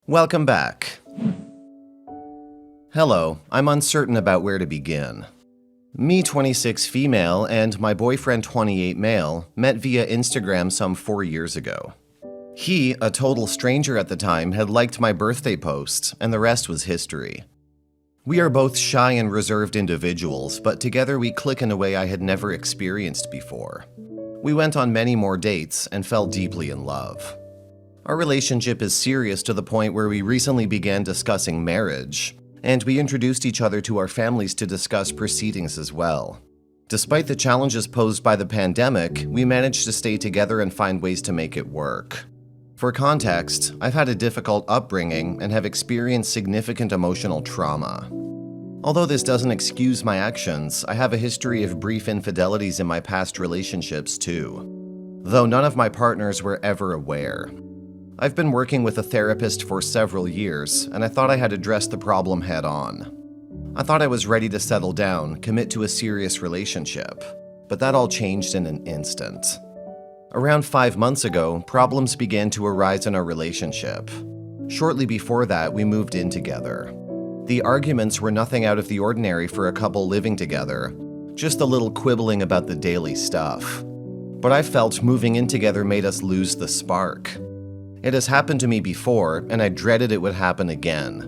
Welcome back. Hello, I'm uncertain about where to begin. Me, 26 female, and my boyfriend, 28 male, met via Instagram some 4 years ago. He, a total stranger at the time, had liked my birthday post, and the rest was history. We are both shy and reserved individuals, but together we click in a way I had never experienced before. We went on many more dates and fell deeply in love. Our relationship is serious to the point where we recently began discussing marriage, and we introduced each other to our families to discuss proceedings as well. Despite the challenges posed by the pandemic, we managed to stay together and find ways to make it work. For context, I've had a difficult upbringing and have experienced significant emotional trauma. Although this doesn't excuse my actions, I have a history of brief infidelities in my past relationships too, though none of my partners were ever aware. I've been working with a therapist for several years, and I thought I had addressed the problem head on. I thought I was ready to settle down, commit to a serious relationship, but that all changed in an instant. Around 5 months ago, problems began to arise in our relationship. Shortly before that, we moved in together. The arguments were nothing out of the ordinary for a couple living together, just a little quibbling about the daily stuff. But I felt moving in together made us lose the spark. It has happened to me before, and I dreaded it would happen again.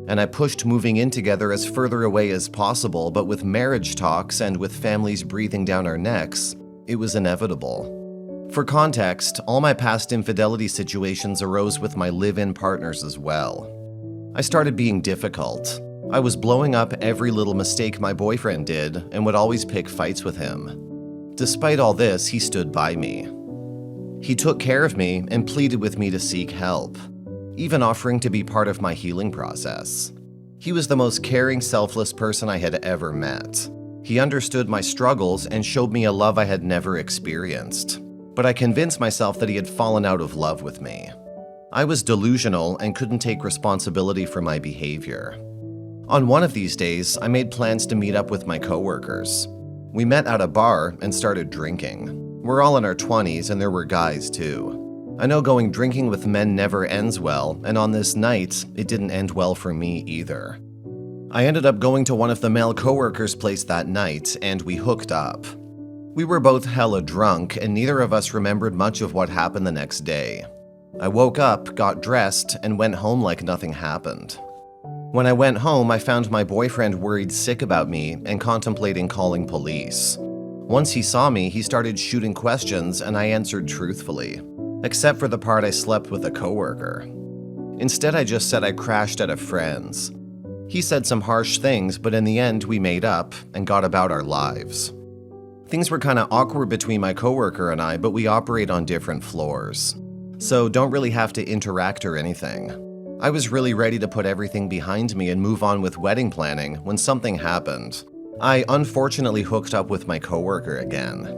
And I pushed moving in together as further away as possible, but with marriage talks and with families breathing down our necks, it was inevitable. For context, all my past infidelity situations arose with my live-in partners as well. I started being difficult. I was blowing up every little mistake my boyfriend did and would always pick fights with him. Despite all this, he stood by me. He took care of me and pleaded with me to seek help, even offering to be part of my healing process. He was the most caring, selfless person I had ever met. He understood my struggles and showed me a love I had never experienced. But I convinced myself that he had fallen out of love with me. I was delusional and couldn't take responsibility for my behavior. On one of these days, I made plans to meet up with my coworkers. We met at a bar and started drinking. We're all in our 20s and there were guys too. I know going drinking with men never ends well, and on this night, it didn't end well for me either. I ended up going to one of the male coworkers' place that night, and we hooked up. We were both hella drunk, and neither of us remembered much of what happened the next day. I woke up, got dressed, and went home like nothing happened. When I went home, I found my boyfriend worried sick about me and contemplating calling police. Once he saw me, he started shooting questions, and I answered truthfully, except for the part I slept with a coworker. Instead, I just said I crashed at a friend's. He said some harsh things, but in the end, we made up and got about our lives. Things were kinda awkward between my coworker and I, but we operate on different floors, so don't really have to interact or anything. I was really ready to put everything behind me and move on with wedding planning when something happened. I unfortunately hooked up with my coworker again.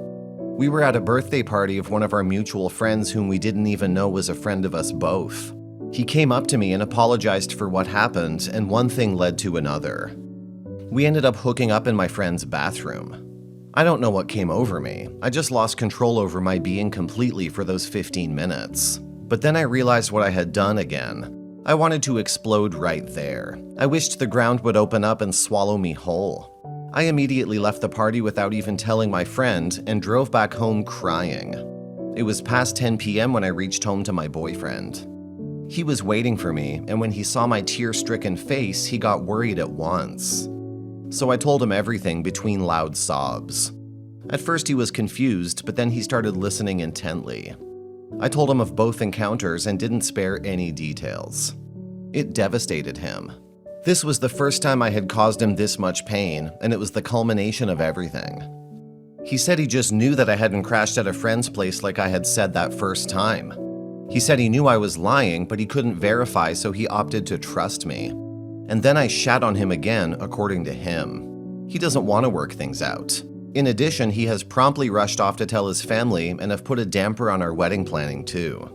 We were at a birthday party of one of our mutual friends whom we didn't even know was a friend of us both. He came up to me and apologized for what happened, and one thing led to another. We ended up hooking up in my friend's bathroom. I don't know what came over me. I just lost control over my being completely for those 15 minutes. But then I realized what I had done again. I wanted to explode right there. I wished the ground would open up and swallow me whole. I immediately left the party without even telling my friend and drove back home crying. It was past 10 p.m. when I reached home to my boyfriend. He was waiting for me, and when he saw my tear-stricken face, he got worried at once. So I told him everything between loud sobs. At first he was confused, but then he started listening intently. I told him of both encounters and didn't spare any details. It devastated him. This was the first time I had caused him this much pain, and it was the culmination of everything. He said he just knew that I hadn't crashed at a friend's place like I had said that first time. He said he knew I was lying, but he couldn't verify, so he opted to trust me. And then I shat on him again, according to him. He doesn't want to work things out. In addition, he has promptly rushed off to tell his family and have put a damper on our wedding planning too.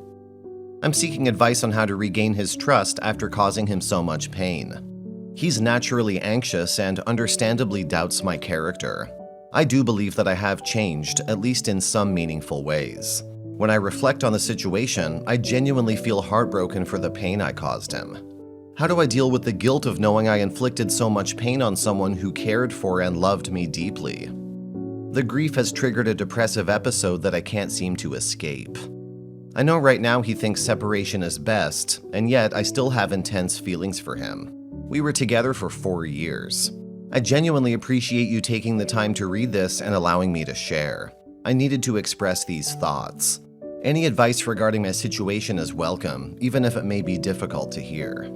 I'm seeking advice on how to regain his trust after causing him so much pain. He's naturally anxious and understandably doubts my character. I do believe that I have changed, at least in some meaningful ways. When I reflect on the situation, I genuinely feel heartbroken for the pain I caused him. How do I deal with the guilt of knowing I inflicted so much pain on someone who cared for and loved me deeply? The grief has triggered a depressive episode that I can't seem to escape. I know right now he thinks separation is best, and yet I still have intense feelings for him. We were together for 4 years. I genuinely appreciate you taking the time to read this and allowing me to share. I needed to express these thoughts. Any advice regarding my situation is welcome, even if it may be difficult to hear.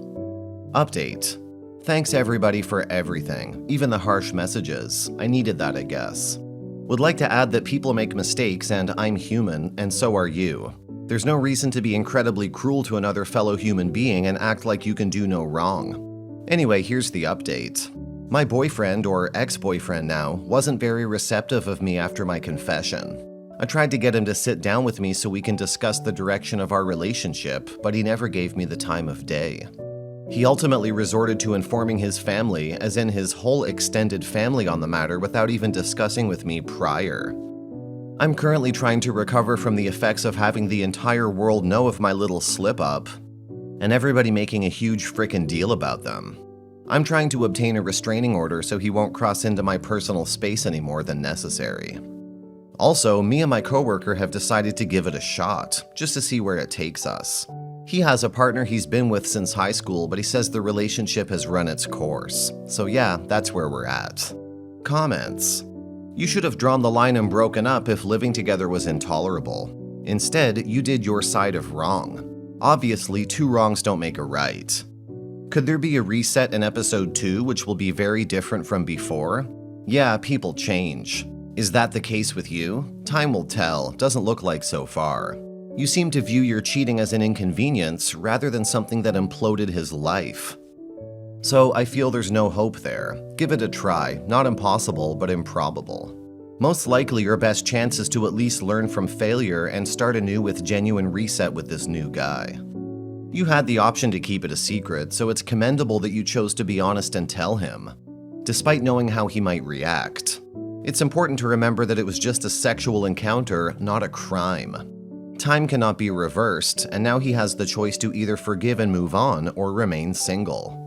Update. Thanks everybody for everything, even the harsh messages. I needed that, I guess. Would like to add that people make mistakes and I'm human, and so are you. There's no reason to be incredibly cruel to another fellow human being and act like you can do no wrong. Anyway, here's the update. My boyfriend, or ex-boyfriend now, wasn't very receptive of me after my confession. I tried to get him to sit down with me so we can discuss the direction of our relationship, but he never gave me the time of day. He ultimately resorted to informing his family, as in his whole extended family, on the matter without even discussing with me prior. I'm currently trying to recover from the effects of having the entire world know of my little slip-up, and everybody making a huge frickin' deal about them. I'm trying to obtain a restraining order so he won't cross into my personal space any more than necessary. Also, me and my coworker have decided to give it a shot, just to see where it takes us. He has a partner he's been with since high school, but he says the relationship has run its course. So yeah, that's where we're at. Comments. You should have drawn the line and broken up if living together was intolerable. Instead, you did your side of wrong. Obviously, 2 wrongs don't make a right. Could there be a reset in episode 2 which will be very different from before? Yeah, people change. Is that the case with you? Time will tell, doesn't look like so far. You seem to view your cheating as an inconvenience rather than something that imploded his life. So I feel there's no hope there. Give it a try, not impossible, but improbable. Most likely your best chance is to at least learn from failure and start anew with genuine reset with this new guy. You had the option to keep it a secret, so it's commendable that you chose to be honest and tell him, despite knowing how he might react. It's important to remember that it was just a sexual encounter, not a crime. Time cannot be reversed, and now he has the choice to either forgive and move on or remain single.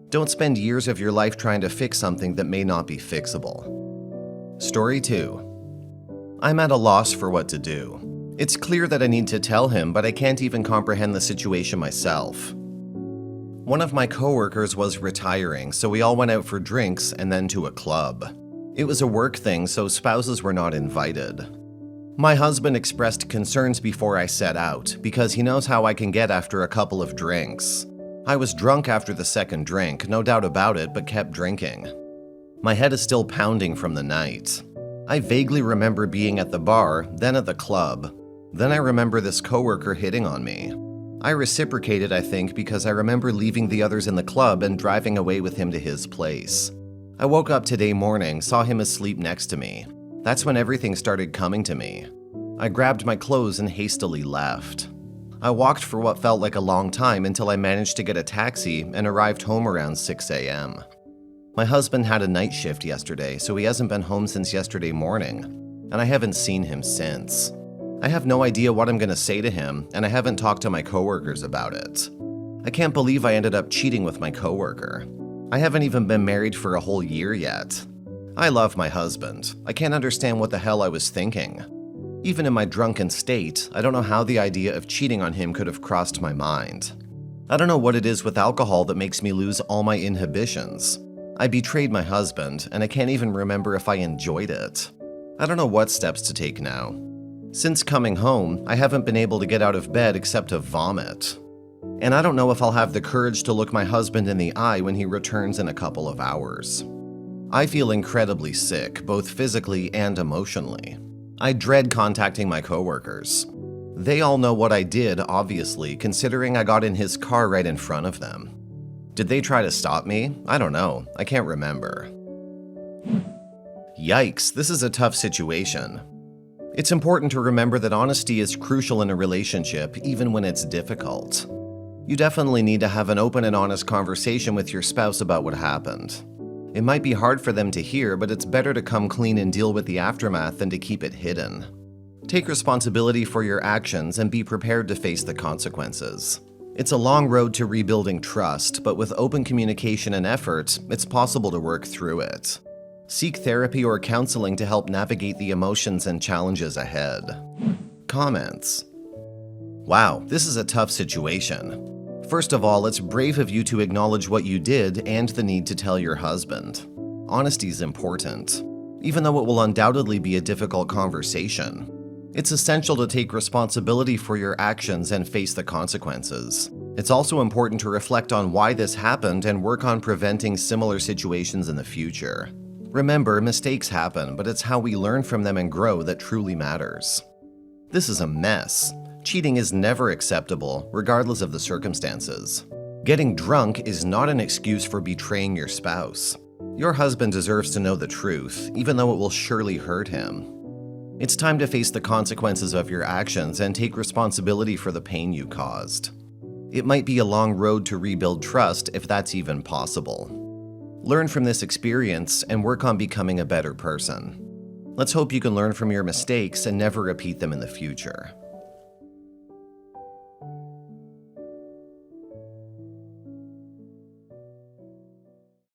Don't spend years of your life trying to fix something that may not be fixable. Story 2. I'm at a loss for what to do. It's clear that I need to tell him, but I can't even comprehend the situation myself. One of my coworkers was retiring, so we all went out for drinks and then to a club. It was a work thing, so spouses were not invited. My husband expressed concerns before I set out, because he knows how I can get after a couple of drinks. I was drunk after the second drink, no doubt about it, but kept drinking. My head is still pounding from the night. I vaguely remember being at the bar, then at the club. Then I remember this coworker hitting on me. I reciprocated, I think, because I remember leaving the others in the club and driving away with him to his place. I woke up today morning, saw him asleep next to me. That's when everything started coming to me. I grabbed my clothes and hastily left. I walked for what felt like a long time until I managed to get a taxi and arrived home around 6 a.m. My husband had a night shift yesterday, so he hasn't been home since yesterday morning, and I haven't seen him since. I have no idea what I'm going to say to him, and I haven't talked to my coworkers about it. I can't believe I ended up cheating with my coworker. I haven't even been married for a whole year yet. I love my husband. I can't understand what the hell I was thinking. Even in my drunken state, I don't know how the idea of cheating on him could have crossed my mind. I don't know what it is with alcohol that makes me lose all my inhibitions. I betrayed my husband, and I can't even remember if I enjoyed it. I don't know what steps to take now. Since coming home, I haven't been able to get out of bed except to vomit. And I don't know if I'll have the courage to look my husband in the eye when he returns in a couple of hours. I feel incredibly sick, both physically and emotionally. I dread contacting my coworkers. They all know what I did, obviously, considering I got in his car right in front of them. Did they try to stop me? I don't know. I can't remember. Yikes, this is a tough situation. It's important to remember that honesty is crucial in a relationship, even when it's difficult. You definitely need to have an open and honest conversation with your spouse about what happened. It might be hard for them to hear, but it's better to come clean and deal with the aftermath than to keep it hidden. Take responsibility for your actions and be prepared to face the consequences. It's a long road to rebuilding trust, but with open communication and effort, it's possible to work through it. Seek therapy or counseling to help navigate the emotions and challenges ahead. Comments. Wow, this is a tough situation. First of all, it's brave of you to acknowledge what you did and the need to tell your husband. Honesty is important, even though it will undoubtedly be a difficult conversation. It's essential to take responsibility for your actions and face the consequences. It's also important to reflect on why this happened and work on preventing similar situations in the future. Remember, mistakes happen, but it's how we learn from them and grow that truly matters. This is a mess. Cheating is never acceptable, regardless of the circumstances. Getting drunk is not an excuse for betraying your spouse. Your husband deserves to know the truth, even though it will surely hurt him. It's time to face the consequences of your actions and take responsibility for the pain you caused. It might be a long road to rebuild trust if that's even possible. Learn from this experience and work on becoming a better person. Let's hope you can learn from your mistakes and never repeat them in the future.